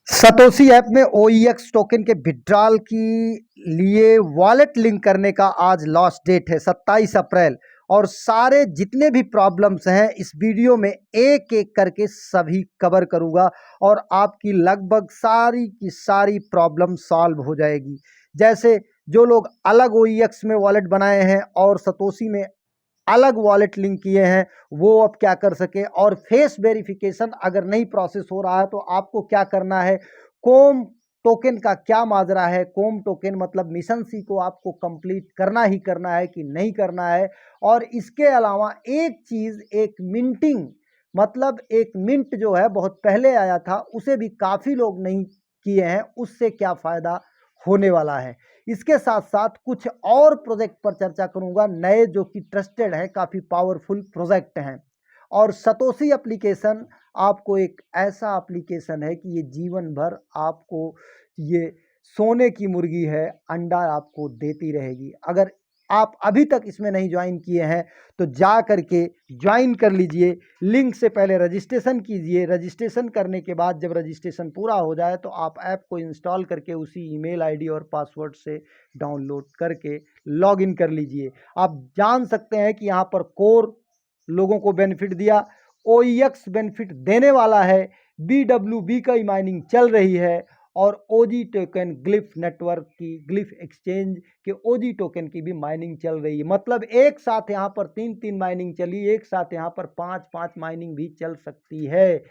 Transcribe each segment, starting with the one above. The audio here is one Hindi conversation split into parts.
सतोशी ऐप में OEX टोकन के विड्रॉल की लिए वॉलेट लिंक करने का आज लास्ट डेट है 27 अप्रैल। और सारे जितने भी प्रॉब्लम्स हैं इस वीडियो में एक एक करके सभी कवर करूंगा और आपकी लगभग सारी की सारी प्रॉब्लम सॉल्व हो जाएगी। जैसे जो लोग अलग OEX में वॉलेट बनाए हैं और सतोशी में अलग वॉलेट लिंक किए हैं वो अब क्या कर सके, और फेस वेरिफिकेशन अगर नहीं प्रोसेस हो रहा है तो आपको क्या करना है, कोम टोकन का क्या माजरा है, कोम टोकन मतलब मिशन सी को आपको कंप्लीट करना ही करना है कि नहीं करना है। और इसके अलावा एक चीज, एक मिंटिंग मतलब एक मिंट जो है बहुत पहले आया था उसे भी काफी लोग नहीं किए हैं, उससे क्या फायदा होने वाला है। इसके साथ साथ कुछ और प्रोजेक्ट पर चर्चा करूंगा, नए जो कि ट्रस्टेड है, काफ़ी पावरफुल प्रोजेक्ट हैं। और सतोशी एप्लीकेशन आपको एक ऐसा एप्लीकेशन है कि ये जीवन भर आपको, ये सोने की मुर्गी है, अंडा आपको देती रहेगी। अगर आप अभी तक इसमें नहीं ज्वाइन किए हैं तो जा करके ज्वाइन कर लीजिए। लिंक से पहले रजिस्ट्रेशन कीजिए, रजिस्ट्रेशन करने के बाद जब रजिस्ट्रेशन पूरा हो जाए तो आप ऐप को इंस्टॉल करके उसी ईमेल आईडी और पासवर्ड से डाउनलोड करके लॉगिन कर लीजिए। आप जान सकते हैं कि यहाँ पर कोर लोगों को बेनिफिट दिया, OEX बेनिफिट देने वाला है, BWB का माइनिंग चल रही है और OG टोकन ग्लिफ नेटवर्क की, ग्लिफ एक्सचेंज के OG टोकन की भी माइनिंग चल रही है। मतलब एक साथ यहाँ पर 3-3 माइनिंग चली, एक साथ यहाँ पर 5-5 माइनिंग भी चल सकती है।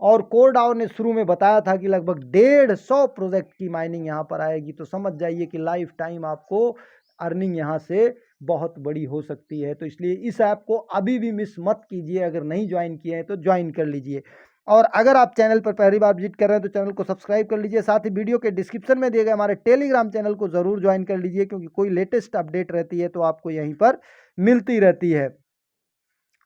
और कोरडाओ ने शुरू में बताया था कि लगभग 150 प्रोजेक्ट की माइनिंग यहाँ पर आएगी, तो समझ जाइए कि लाइफ टाइम आपको अर्निंग यहाँ से बहुत बड़ी हो सकती है। तो इसलिए इस ऐप को अभी भी मिस मत कीजिए, अगर नहीं ज्वाइन किए हैं तो ज्वाइन कर लीजिए। और अगर आप चैनल पर पहली बार विजिट कर रहे हैं तो चैनल को सब्सक्राइब कर लीजिए, साथ ही वीडियो के डिस्क्रिप्शन में दिए गए हमारे टेलीग्राम चैनल को ज़रूर ज्वाइन कर लीजिए, क्योंकि कोई लेटेस्ट अपडेट रहती है तो आपको यहीं पर मिलती रहती है।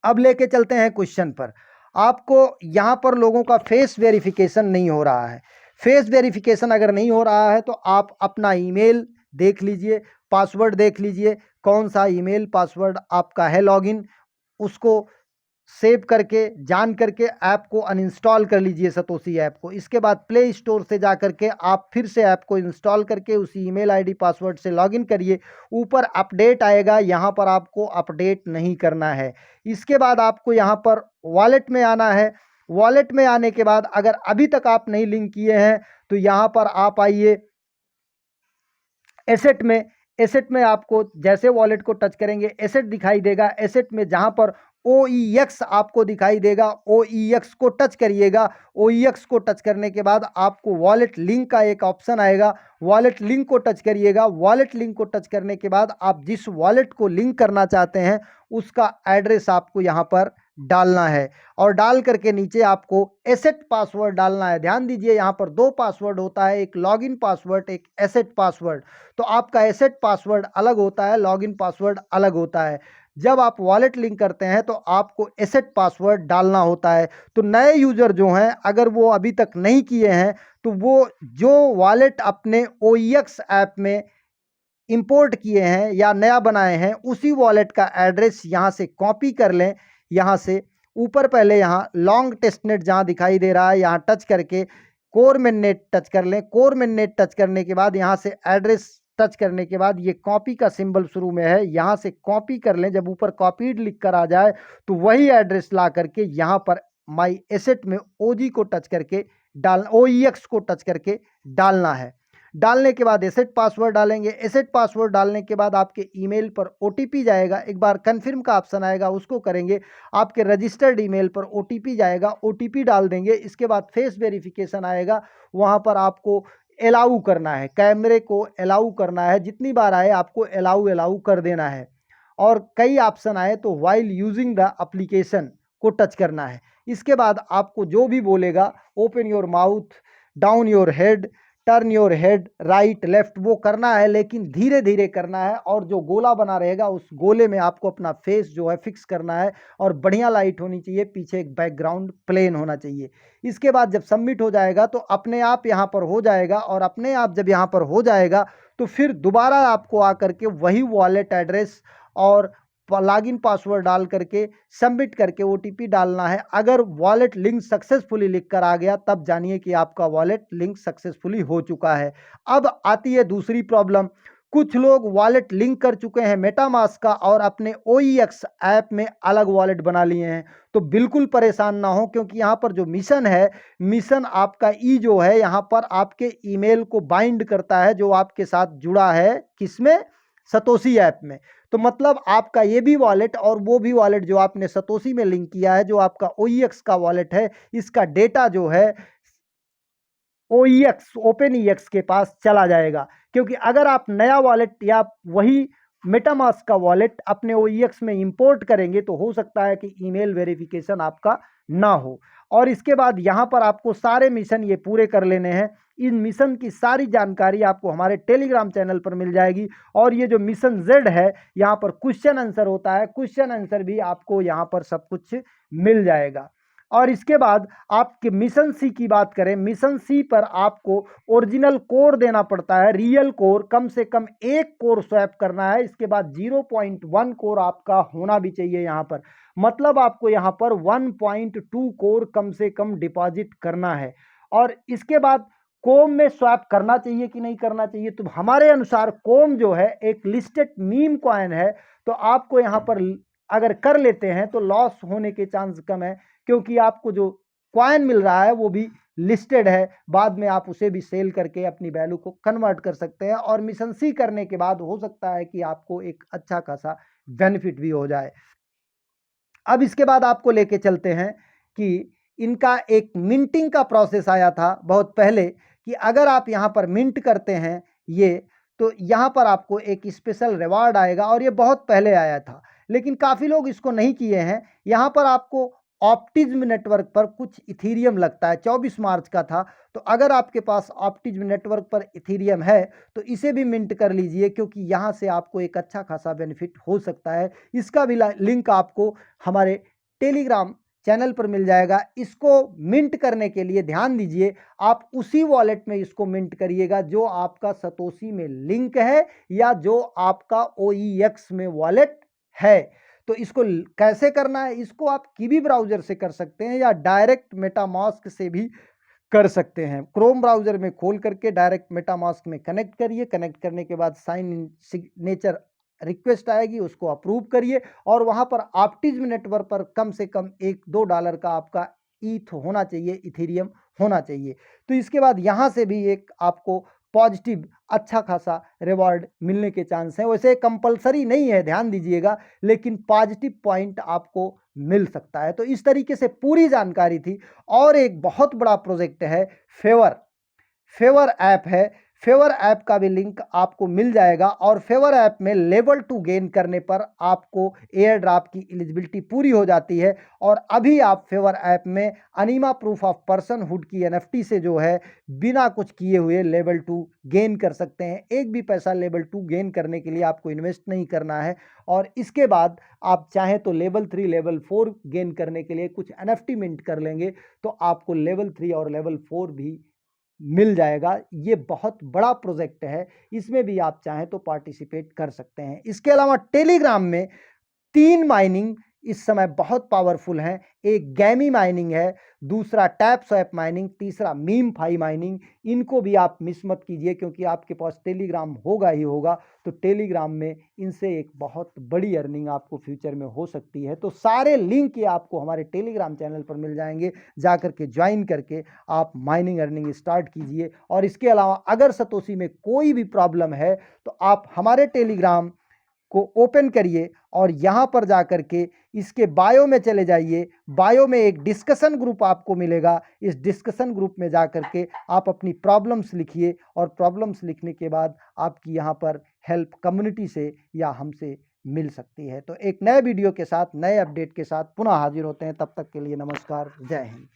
अब लेके चलते हैं क्वेश्चन पर। आपको यहाँ पर लोगों का फेस वेरिफिकेशन नहीं हो रहा है। फेस वेरिफिकेशन अगर नहीं हो रहा है तो आप अपना ईमेल देख लीजिए, पासवर्ड देख लीजिए, कौन सा ईमेल पासवर्ड आपका है लॉगिन, उसको सेव करके जान करके ऐप को अनइंस्टॉल कर लीजिए, सतोशी ऐप को। इसके बाद प्ले स्टोर से जा करके आप फिर से ऐप को इंस्टॉल करके उसी ईमेल आईडी पासवर्ड से लॉगिन करिए। ऊपर अपडेट आएगा, यहाँ पर आपको अपडेट नहीं करना है। इसके बाद आपको यहाँ पर वॉलेट में आना है। वॉलेट में आने के बाद अगर अभी तक आप नहीं लिंक किए हैं तो यहाँ पर आप आइए एसेट में। एसेट में आपको जैसे वॉलेट को टच करेंगे एसेट दिखाई देगा। एसेट में जहां पर OEX आपको दिखाई देगा, OEX को टच करिएगा। OEX को टच करने के बाद आपको वॉलेट लिंक का एक ऑप्शन आएगा, वॉलेट लिंक को टच करिएगा। वॉलेट लिंक को टच करने के बाद आप जिस वॉलेट को लिंक करना चाहते हैं उसका एड्रेस आपको यहाँ पर डालना है और डाल करके नीचे आपको एसेट पासवर्ड डालना है। ध्यान दीजिए यहाँ पर 2 पासवर्ड होता है, एक लॉगिन पासवर्ड, एक एसेट पासवर्ड। तो आपका एसेट पासवर्ड अलग होता है, लॉगिन पासवर्ड अलग होता है। जब आप वॉलेट लिंक करते हैं तो आपको एसेट पासवर्ड डालना होता है। तो नए यूजर जो हैं अगर वो अभी तक नहीं किए हैं तो वो जो वॉलेट अपने OEX ऐप में इंपोर्ट किए हैं या नया बनाए हैं उसी वॉलेट का एड्रेस यहाँ से कॉपी कर लें। यहाँ से ऊपर पहले यहाँ लॉन्ग टेस्टनेट जहाँ दिखाई दे रहा है यहाँ टच करके कोर मेननेट टच कर लें। कोर मेननेट टच करने के बाद यहाँ से एड्रेस टच करने के बाद ये कॉपी का सिंबल शुरू में है, यहाँ से कॉपी कर लें। जब ऊपर कॉपीड लिख कर आ जाए तो वही एड्रेस ला करके यहाँ पर माई एसेट में OG को टच करके OEX को टच करके डालना है। डालने के बाद एसेट पासवर्ड डालेंगे। एसेट पासवर्ड डालने के बाद आपके ईमेल पर OTP जाएगा, एक बार कन्फर्म का ऑप्शन आएगा उसको करेंगे। आपके रजिस्टर्ड ईमेल पर OTP जाएगा, OTP डाल देंगे। इसके बाद फेस वेरिफिकेशन आएगा, वहाँ पर आपको अलाउ करना है, कैमरे को अलाउ करना है। जितनी बार आए आपको अलाउ कर देना है। और कई ऑप्शन आए तो वाइल यूजिंग द एप्लीकेशन को टच करना है। इसके बाद आपको जो भी बोलेगा, open your mouth, down your head, turn your head right left, वो करना है लेकिन धीरे धीरे करना है। और जो गोला बना रहेगा उस गोले में आपको अपना फेस जो है फिक्स करना है और बढ़िया लाइट होनी चाहिए, पीछे एक बैकग्राउंड प्लेन होना चाहिए। इसके बाद जब सबमिट हो जाएगा तो अपने आप यहाँ पर हो जाएगा और अपने आप जब यहाँ पर हो जाएगा तो फिर दोबारा आपको आकर के वही वॉलेट एड्रेस और लॉगिन पासवर्ड डाल करके सबमिट करके ओटीपी डालना है। अगर वॉलेट लिंक सक्सेसफुली लिख कर आ गया तब जानिए कि आपका वॉलेट लिंक सक्सेसफुली हो चुका है। अब आती है दूसरी प्रॉब्लम। कुछ लोग वॉलेट लिंक कर चुके हैं मेटामास्क का और अपने OEX ऐप में अलग वॉलेट बना लिए हैं। तो बिल्कुल परेशान ना हो, क्योंकि यहाँ पर जो मिशन है, मिशन आपका जो है यहाँ पर आपके ईमेल को बाइंड करता है जो आपके साथ जुड़ा है, किसमें, सतोशी ऐप में। तो मतलब आपका ये भी वॉलेट और वो भी वॉलेट जो आपने सतोशी में लिंक किया है, जो आपका OEX का वॉलेट है, इसका डेटा जो है OEX OpenEX के पास चला जाएगा। क्योंकि अगर आप नया वॉलेट या वही मेटामास्क का वॉलेट अपने OEX में इंपोर्ट करेंगे तो हो सकता है कि ईमेल वेरिफिकेशन आपका ना हो। और इसके बाद यहाँ पर आपको सारे मिशन ये पूरे कर लेने हैं। इन मिशन की सारी जानकारी आपको हमारे टेलीग्राम चैनल पर मिल जाएगी। और ये जो मिशन Z है, यहाँ पर क्वेश्चन आंसर होता है, क्वेश्चन आंसर भी आपको यहाँ पर सब कुछ मिल जाएगा। और इसके बाद आपके मिशन सी की बात करें, मिशन सी पर आपको ओरिजिनल कोर देना पड़ता है, रियल कोर, कम से कम 1 कोर स्वैप करना है। इसके बाद 0.1 कोर आपका होना भी चाहिए यहाँ पर, मतलब आपको यहाँ पर 1.2 कोर कम से कम डिपॉजिट करना है। और इसके बाद कोम में स्वैप करना चाहिए कि नहीं करना चाहिए, तो हमारे अनुसार कोम जो है एक लिस्टेड मीम कॉइन है, तो आपको यहाँ पर अगर कर लेते हैं तो लॉस होने के चांस कम है, क्योंकि आपको जो कॉइन मिल रहा है वो भी लिस्टेड है। बाद में आप उसे भी सेल करके अपनी वैल्यू को कन्वर्ट कर सकते हैं। और मिशन सी करने के बाद हो सकता है कि आपको एक अच्छा खासा बेनिफिट भी हो जाए। अब इसके बाद आपको लेके चलते हैं कि इनका एक मिंटिंग का प्रोसेस आया था बहुत पहले, कि अगर आप यहाँ पर मिंट करते हैं ये, तो यहाँ पर आपको एक स्पेशल रिवार्ड आएगा। और ये बहुत पहले आया था, लेकिन काफ़ी लोग इसको नहीं किए हैं। यहाँ पर आपको ऑप्टिज्म नेटवर्क पर कुछ इथीरियम लगता है, 24 मार्च का था। तो अगर आपके पास ऑप्टिज्म नेटवर्क पर इथीरियम है तो इसे भी मिंट कर लीजिए, क्योंकि यहाँ से आपको एक अच्छा खासा बेनिफिट हो सकता है। इसका भी लिंक आपको हमारे टेलीग्राम चैनल पर मिल जाएगा। इसको मिंट करने के लिए ध्यान दीजिए, आप उसी वॉलेट में इसको मिंट करिएगा जो आपका सतोशी में लिंक है या जो आपका OEX में वॉलेट है। तो इसको कैसे करना है, इसको आप किवी ब्राउज़र से कर सकते हैं या डायरेक्ट मेटामास्क से भी कर सकते हैं। क्रोम ब्राउज़र में खोल करके डायरेक्ट मेटामास्क में कनेक्ट करिए। कनेक्ट करने के बाद साइन इन सिग्नेचर रिक्वेस्ट आएगी, उसको अप्रूव करिए। और वहाँ पर ऑप्टिज्म नेटवर्क पर कम से कम $1-2 का आपका ईथ होना चाहिए, इथेरियम होना चाहिए। तो इसके बाद यहाँ से भी एक आपको पॉजिटिव अच्छा खासा रिवॉर्ड मिलने के चांस हैं। वैसे कंपलसरी नहीं है, ध्यान दीजिएगा, लेकिन पॉजिटिव पॉइंट आपको मिल सकता है। तो इस तरीके से पूरी जानकारी थी। और एक बहुत बड़ा प्रोजेक्ट है फेवर ऐप है। फेवर ऐप का भी लिंक आपको मिल जाएगा। और फेवर ऐप में लेवल 2 गेन करने पर आपको एयर ड्रॉप की एलिजिबिलिटी पूरी हो जाती है। और अभी आप फेवर ऐप में अनीमा प्रूफ ऑफ पर्सनहुड की NFT से जो है बिना कुछ किए हुए लेवल 2 गेन कर सकते हैं। एक भी पैसा लेवल 2 गेन करने के लिए आपको इन्वेस्ट नहीं करना है। और इसके बाद आप चाहें तो लेवल 3 लेवल 4 गेन करने के लिए कुछ NFT मिंट कर लेंगे तो आपको लेवल 3 और लेवल 4 भी मिल जाएगा। ये बहुत बड़ा प्रोजेक्ट है, इसमें भी आप चाहें तो पार्टिसिपेट कर सकते हैं। इसके अलावा टेलीग्राम में 3 माइनिंग इस समय बहुत पावरफुल हैं। एक गैमी माइनिंग है, दूसरा टैप स्वैप माइनिंग, तीसरा मीम फाई माइनिंग। इनको भी आप मिस मत कीजिए, क्योंकि आपके पास टेलीग्राम होगा ही होगा। तो टेलीग्राम में इनसे एक बहुत बड़ी अर्निंग आपको फ्यूचर में हो सकती है। तो सारे लिंक ये आपको हमारे टेलीग्राम चैनल पर मिल जाएंगे, जा करके ज्वाइन करके आप माइनिंग अर्निंग स्टार्ट कीजिए। और इसके अलावा अगर सतोशी में कोई भी प्रॉब्लम है तो आप हमारे टेलीग्राम को ओपन करिए और यहाँ पर जा कर के इसके बायो में चले जाइए। बायो में एक डिस्कशन ग्रुप आपको मिलेगा। इस डिस्कशन ग्रुप में जा कर के आप अपनी प्रॉब्लम्स लिखिए, और प्रॉब्लम्स लिखने के बाद आपकी यहाँ पर हेल्प कम्युनिटी से या हमसे मिल सकती है। तो एक नए वीडियो के साथ, नए अपडेट के साथ पुनः हाजिर होते हैं। तब तक के लिए नमस्कार, जय हिंद।